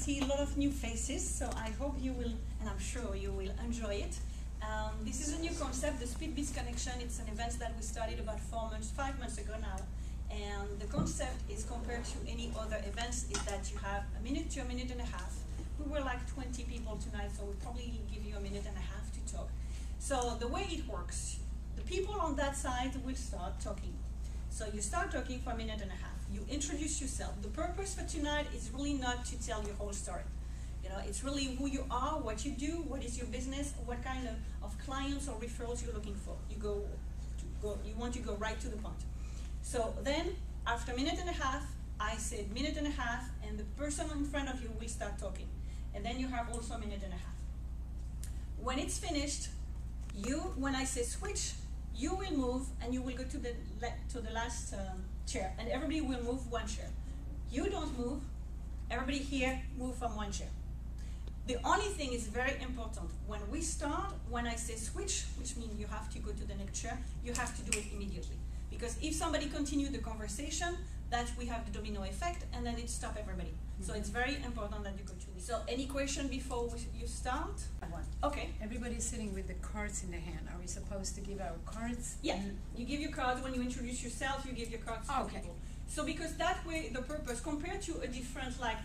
see a lot of new faces, so I hope you will, and I'm sure you will enjoy it. This is a new concept, the SpeedBiz Connection. It's an event that we started about 5 months ago now. And the concept is, compared to any other events, is that you have a minute to a minute and a half. We were like 20 people tonight, so we'll probably give you a minute and a half to talk. So the way it works, the people on that side will start talking. So you start talking for a minute and a half. You introduce yourself. The purpose for tonight is really not to tell your whole story. You know, it's really who you are, what you do, what is your business, what kind of clients or referrals you're looking for. You want to go right to the point. So then, after a minute and a half, I said minute and a half, and the person in front of you will start talking. And then you have also a minute and a half. When it's finished, when I say switch, you will move and you will go to the last chair, and everybody will move one chair. You don't move, everybody here move from one chair. The only thing is very important, when we start, when I say switch, which means you have to go to the next chair, you have to do it immediately. Because if somebody continues the conversation, that we have the domino effect, and then it stops everybody. So it's very important that you go to this. So any question before you start? Okay. Everybody's sitting with the cards in the hand. Are we supposed to give our cards? Yeah, you give your cards when you introduce yourself. You give your cards to people. So because that way, the purpose, compared to a different, like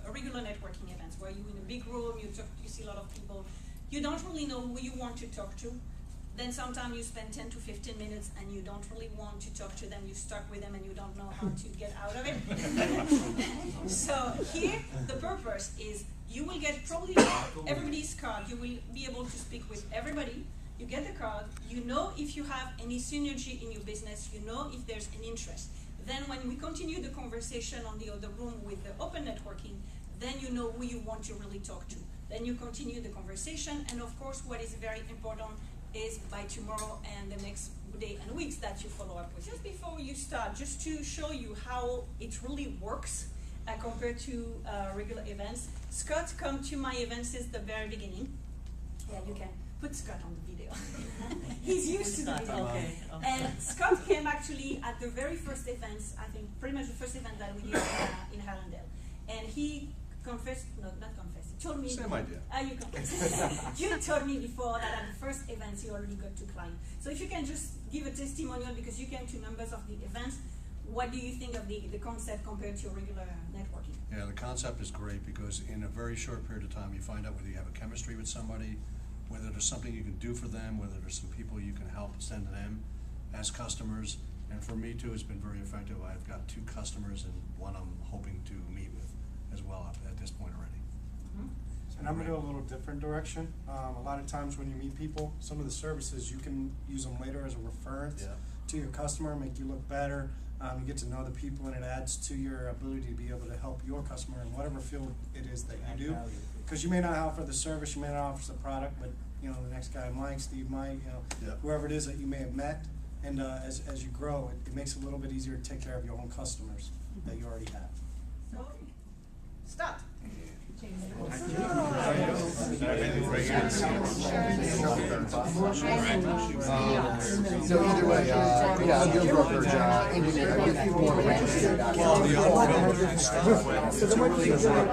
a regular networking events, where you're in a big room, you see a lot of people, you don't really know who you want to talk to. Then sometimes you spend 10 to 15 minutes and you don't really want to talk to them, you're stuck with them and you don't know how to get out of it. So here, the purpose is you will get probably everybody's card, you will be able to speak with everybody, you get the card, you know if you have any synergy in your business, you know if there's an interest. Then when we continue the conversation on the other room with the open networking, then you know who you want to really talk to. Then you continue the conversation, and of course what is very important is by tomorrow and the next day and weeks that you follow up with. Just before you start, just to show you how it really works compared to regular events, Scott come to my events since the very beginning. Yeah, you can put Scott on the video. He's used to the video. Okay. And Scott came actually at the very first events, I think pretty much the first event that we did in Lauderdale. And he confessed, no, not confessed, he told me. Same idea. You confessed. You told me before that at the first events you already got two clients. So if you can just give a testimonial, because you came to numbers of the events, what do you think of the concept compared to regular networking? Yeah, the concept is great because in a very short period of time you find out whether you have a chemistry with somebody, whether there's something you can do for them, whether there's some people you can help send to them as customers. And for me too, it's been very effective. I've got 2 customers and one I'm hoping to meet with as well at this point already. And I'm going to go a little different direction. A lot of times when you meet people, some of the services, you can use them later as a reference to your customer, make you look better. You get to know the people, and it adds to your ability to be able to help your customer in whatever field it is that you do. Because you may not offer the service, you may not offer the product, but you know the next guy, Mike, Steve, Mike, whoever it is that you may have met, and as you grow, it makes it a little bit easier to take care of your own customers that you already have. So, start. So either way, yeah, deal brokerage, engineer, I get more ranking. Well, the other building stuff, So the more things right.